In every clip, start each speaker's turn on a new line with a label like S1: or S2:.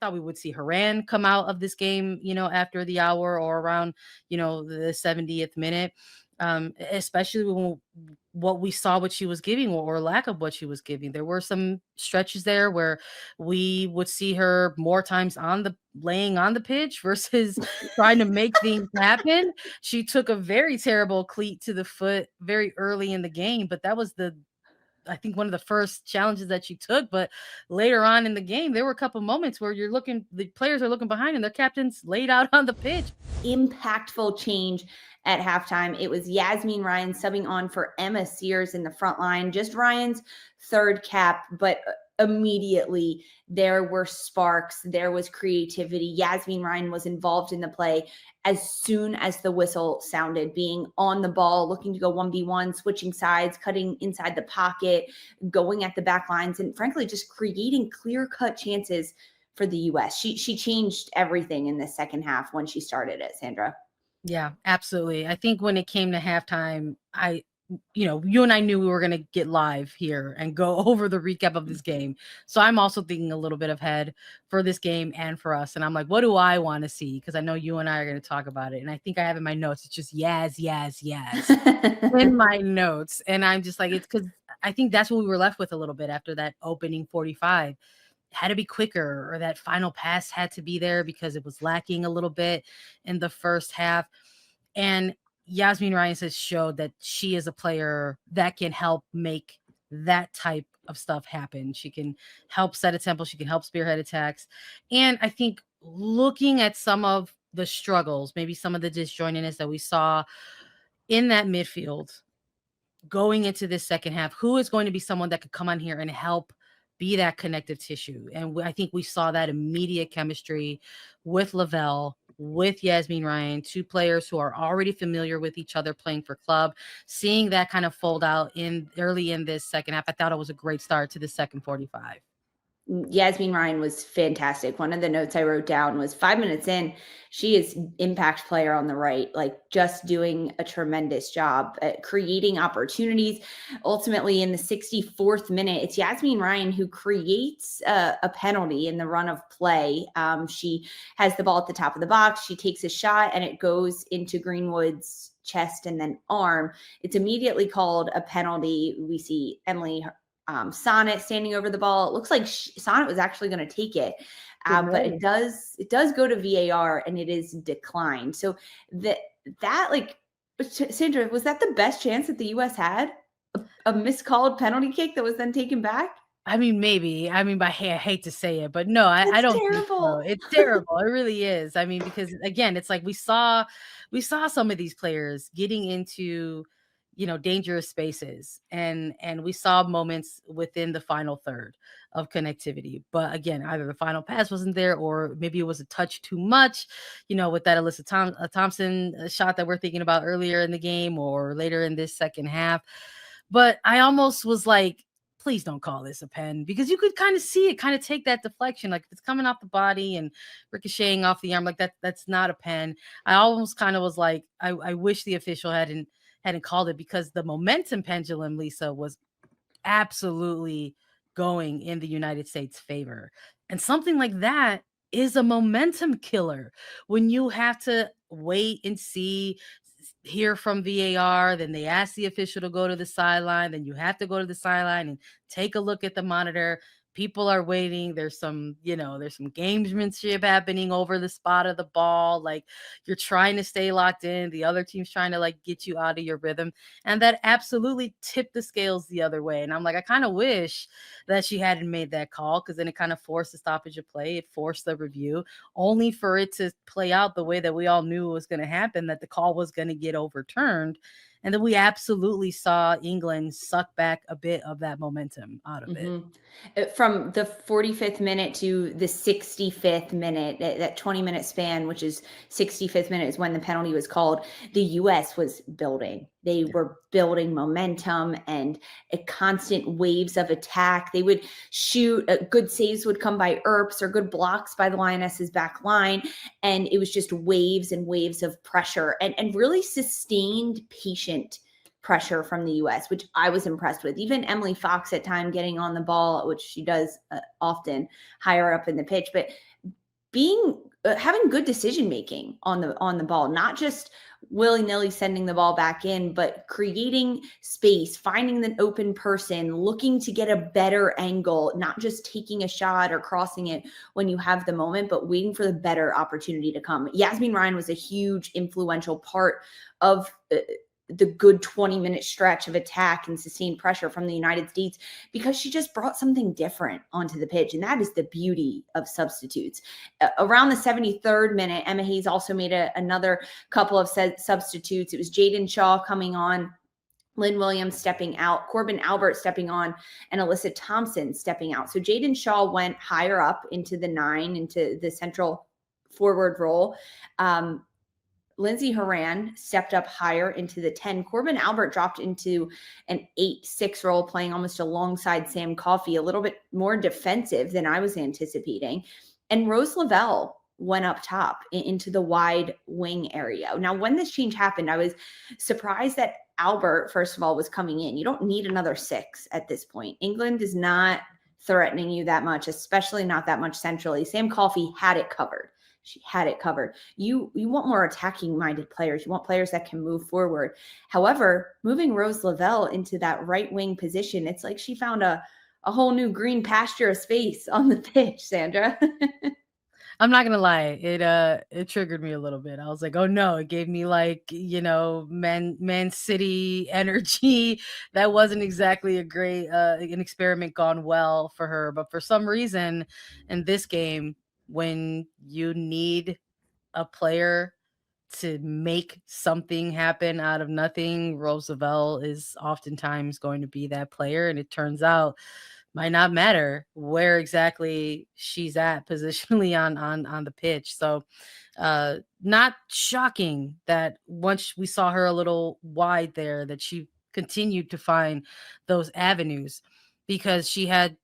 S1: thought we would see Horan come out of this game, after the hour or around, the 70th minute. Especially when what we saw what she was giving or lack of what she was giving. There were some stretches there where we would see her more times laying on the pitch versus trying to make things happen. She took a very terrible cleat to the foot very early in the game, but that was I think one of the first challenges that she took. But later on in the game, there were a couple moments where the players are looking behind and their captain's laid out on the pitch.
S2: Impactful change at halftime. It was Yazmeen Ryan subbing on for Emma Sears in the front line, just Ryan's third cap, but immediately there were sparks, there was creativity. Yazmeen Ryan was involved in the play as soon as the whistle sounded, being on the ball, looking to go 1v1, switching sides, cutting inside the pocket, going at the back lines, and frankly, just creating clear-cut chances for the U.S. She changed everything in the second half when she started it, Sandra.
S1: Yeah, absolutely. I think when it came to halftime, you and I knew we were going to get live here and go over the recap of this game. So I'm also thinking a little bit ahead for this game and for us. And I'm like, what do I want to see? Because I know you and I are going to talk about it. And I think I have in my notes, it's just Yaz in my notes. And I'm just like, it's because I think that's what we were left with a little bit after that opening 45. Had to be quicker, or that final pass had to be there because it was lacking a little bit in the first half. And Yazmeen Ryan has showed that she is a player that can help make that type of stuff happen. She can help set a tempo. She can help spearhead attacks. And I think looking at some of the struggles, maybe some of the disjointedness that we saw in that midfield going into this second half, who is going to be someone that could come on here and help be that connective tissue? And I think we saw that immediate chemistry with Lavelle, with Yazmeen Ryan, two players who are already familiar with each other playing for club. Seeing that kind of fold out early in this second half, I thought it was a great start to the second 45.
S2: Yazmeen Ryan was fantastic. One of the notes I wrote down was 5 minutes in, she is impact player on the right, like just doing a tremendous job at creating opportunities. Ultimately, in the 64th minute, it's Yazmeen Ryan who creates a penalty in the run of play. She has the ball at the top of the box. She takes a shot and it goes into Greenwood's chest and then arm. It's immediately called a penalty. We see Emily Sonnet standing over the ball. It looks like Sonnet was actually going to take it, but it does go to VAR and it is declined. So that like, Sandra, was that the best chance that the U.S. had? A miscalled penalty kick that was then taken back?
S1: I mean, maybe. I mean, I hate to say it, but no, I don't think so. It's terrible. It really is. I mean, because again, it's like we saw some of these players getting into dangerous spaces, and we saw moments within the final third of connectivity. But again, either the final pass wasn't there, or maybe it was a touch too much, with that Alyssa Thompson shot that we're thinking about earlier in the game or later in this second half. But I almost was like, please don't call this a pen, because you could kind of see it kind of take that deflection. Like if it's coming off the body and ricocheting off the arm, like that's not a pen. I almost kind of was like, I wish the official hadn't called it, because the momentum pendulum, Lisa, was absolutely going in the United States' favor. And something like that is a momentum killer when you have to wait and see, hear from VAR, then they ask the official to go to the sideline, then you have to go to the sideline and take a look at the monitor. People are waiting. There's some gamesmanship happening over the spot of the ball. Like you're trying to stay locked in. The other team's trying to like get you out of your rhythm. And that absolutely tipped the scales the other way. And I'm like, I kind of wish that she hadn't made that call, because then it kind of forced the stoppage of play. It forced the review, only for it to play out the way that we all knew was going to happen, that the call was going to get overturned. And then we absolutely saw England suck back a bit of that momentum out of it.
S2: From the 45th minute to the 65th minute, that 20-minute span, which is 65th minute is when the penalty was called, the U.S. was building. They were building momentum and a constant waves of attack. They would shoot, good saves would come by Earps or good blocks by the Lionesses' back line. And it was just waves and waves of pressure and really sustained, patient pressure from the U.S., which I was impressed with. Even Emily Fox at time getting on the ball, which she does often higher up in the pitch, but having good decision making on the ball, not just willy-nilly sending the ball back in, but creating space, finding the open person, looking to get a better angle, not just taking a shot or crossing it when you have the moment, but waiting for the better opportunity to come. Yazmeen Ryan was a huge influential part of the good 20-minute stretch of attack and sustained pressure from the United States, because she just brought something different onto the pitch. And that is the beauty of substitutes. Around the 73rd minute, Emma Hayes also made another couple of substitutes. It was Jaden Shaw coming on, Lynn Williams stepping out, Corbin Albert stepping on, and Alyssa Thompson stepping out. So Jaden Shaw went higher up into the 9, into the central forward role. Lindsey Horan stepped up higher into the 10. Corbin Albert dropped into an 8-6 role, playing almost alongside Sam Coffey, a little bit more defensive than I was anticipating. And Rose Lavelle went up top into the wide wing area. Now, when this change happened, I was surprised that Albert, first of all, was coming in. You don't need another 6 at this point. England is not threatening you that much, especially not that much centrally. Sam Coffey had it covered. She had it covered. You want more attacking minded players. You want players that can move forward. However, moving Rose Lavelle into that right wing position, it's like she found a whole new green pasture of space on the pitch, Sandra.
S1: I'm not gonna lie, it triggered me a little bit. I was like, oh no, it gave me like, Man City energy. That wasn't exactly a great an experiment gone well for her. But for some reason in this game, when you need a player to make something happen out of nothing, Rose Lavelle is oftentimes going to be that player. And it turns out might not matter where exactly she's at positionally on the pitch. So not shocking that once we saw her a little wide there, that she continued to find those avenues, because she had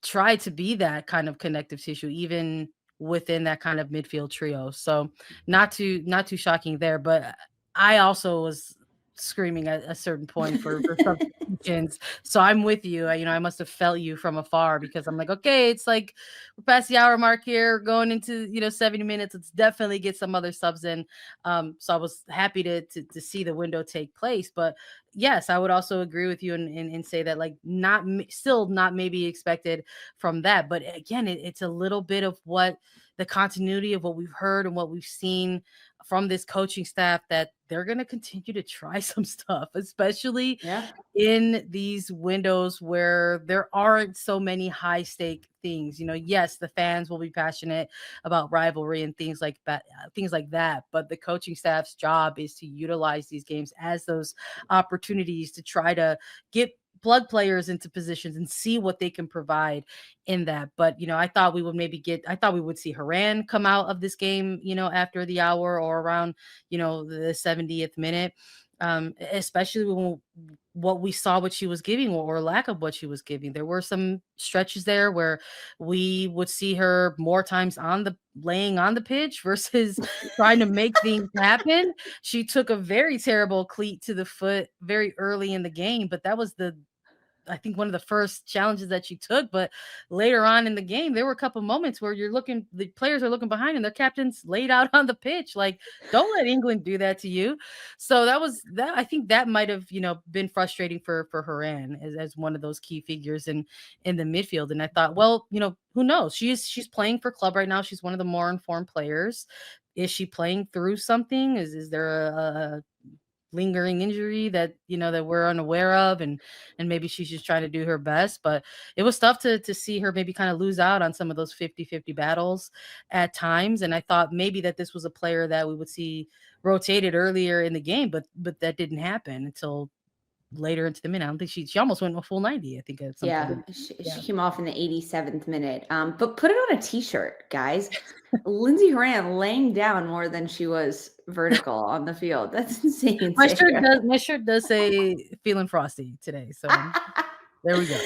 S1: tried to be that kind of connective tissue even within that kind of midfield trio. So not too shocking there, but I also was screaming at a certain point for substitutions. So I'm with you. I must have felt you from afar, because I'm like, okay, it's like we're past the hour mark here, going into 70 minutes. Let's definitely get some other subs in. So I was happy to see the window take place. But yes, I would also agree with you and say that, like, still not maybe expected from that. But again, it's a little bit of what the continuity of what we've heard and what we've seen from this coaching staff, that they're going to continue to try some stuff, especially in these windows where there aren't so many high stake things. Yes, the fans will be passionate about rivalry and things like that, but the coaching staff's job is to utilize these games as those opportunities to try to get plug players into positions and see what they can provide in that. But I thought we would see Horan come out of this game after the hour or around the 70th minute, especially when what she was giving, or lack of what she was giving. There were some stretches there where we would see her more times laying on the pitch versus trying to make things happen. She took a very terrible cleat to the foot very early in the game, but that was I think one of the first challenges that she took. But later on in the game, there were a couple moments where the players are looking behind and their captain's laid out on the pitch. Like, don't let England do that to you. So I think that might have, been frustrating for Horan as one of those key figures in the midfield. And I thought, well, who knows? She's playing for club right now. She's one of the more informed players. Is she playing through something? Is there a lingering injury that that we're unaware of, and maybe she's just trying to do her best? But it was tough to see her maybe kind of lose out on some of those 50-50 battles at times. And I thought maybe that this was a player that we would see rotated earlier in the game, but that didn't happen until later into the minute. I don't think she almost went a full 90, I think, at some point.
S2: She came off in the 87th minute. But put it on a t-shirt, guys. Lindsey Horan laying down more than she was vertical on the field. That's insane.
S1: My shirt does say feeling frosty today. So there we go.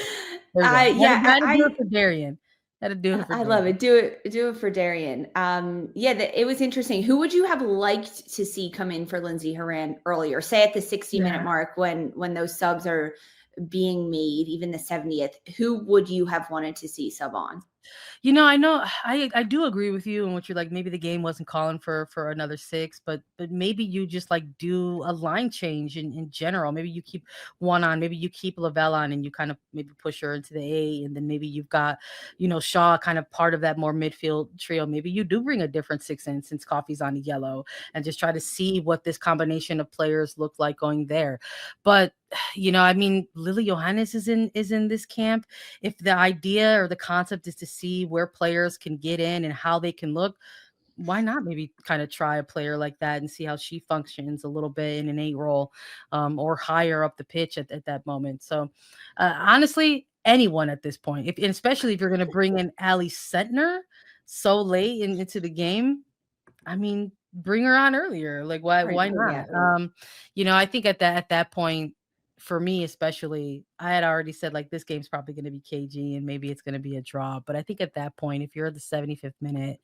S1: I had to do it for Darian.
S2: I love it. Do it for Darian. It was interesting. Who would you have liked to see come in for Lindsey Horan earlier? Say at the 60-minute mark when those subs are being made, even the 70th. Who would you have wanted to see sub on?
S1: I know I do agree with you in what you're like, maybe the game wasn't calling for another 6, but maybe you just like do a line change in general. Maybe you keep one on, maybe you keep Lavelle on and you kind of maybe push her into the A, and then maybe you've got, Shaw kind of part of that more midfield trio. Maybe you do bring a different 6 in since Coffee's on the yellow and just try to see what this combination of players look like going there. But I mean, Lily Johannes is in this camp. If the idea or the concept is to see where players can get in and how they can look, why not maybe kind of try a player like that and see how she functions a little bit in an 8 role, or higher up the pitch at that moment. So honestly, anyone at this point, if and especially if you're going to bring in Ali Sentner so late into the game, I mean, bring her on earlier. Like, why
S2: Right.
S1: not?
S2: Yeah.
S1: I think at that point, for me especially, I had already said like this game's probably going to be KG and maybe it's going to be a draw. But I think at that point, if you're at the 75th minute,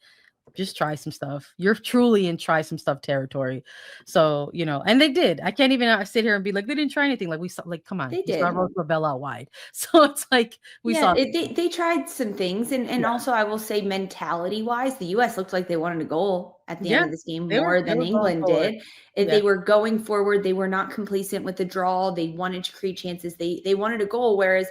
S1: just try some stuff. You're truly in try some stuff territory. So, and they did. I can't even sit here and be like, they didn't try anything. Like we saw, like, come on,
S2: They
S1: we saw
S2: did.
S1: Rose Lavelle out wide. So it's like we
S2: Yeah,
S1: saw.
S2: they tried some things, and
S1: Yeah.
S2: also I will say mentality-wise, the US looked like they wanted a goal at the end
S1: Yeah.
S2: of this game
S1: They were
S2: more
S1: they
S2: than
S1: were going
S2: England
S1: forward.
S2: did.
S1: Yeah.
S2: They were going forward, they were not complacent with the draw, they wanted to create chances, they wanted a goal, whereas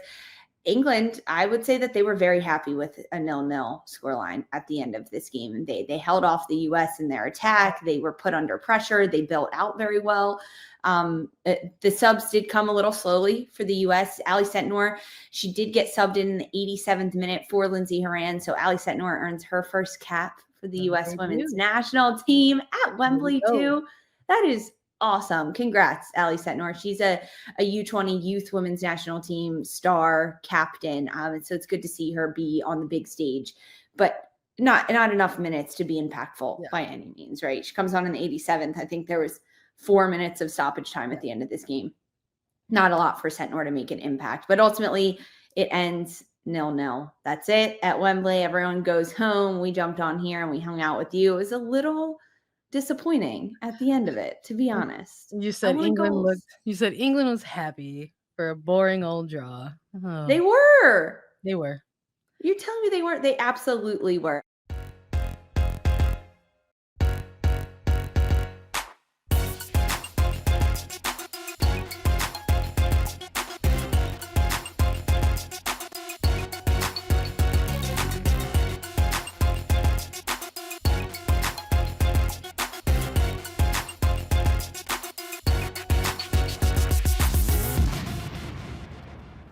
S2: England, I would say that they were very happy with a 0-0 scoreline at the end of this game. And they held off the US in their attack. They were put under pressure. They built out very well. The subs did come a little slowly for the US. Ali Sentner, she did get subbed in the 87th minute for Lindsey Horan. So Ali Sentner earns her first cap for the US
S1: They
S2: women's
S1: do.
S2: national team at
S1: There we
S2: Wembley
S1: go.
S2: too. That is awesome. Congrats, Ali Sentner. She's a U20 youth women's national team star captain. And so it's good to see her be on the big stage, but not enough minutes to be impactful by any means, right? She comes on in the 87th. I think there was 4 minutes of stoppage time at the end of this game. Not a lot for Sentner to make an impact, but ultimately it ends 0-0. That's it at Wembley. Everyone goes home. We jumped on here and we hung out with you. It was a little disappointing at the end of it, to be honest.
S1: You
S2: I
S1: said
S2: wanted
S1: England looked
S2: goals.
S1: you said England was happy for a boring old draw.
S2: They
S1: Oh,
S2: were.
S1: they were.
S2: You're telling me they weren't? They absolutely were.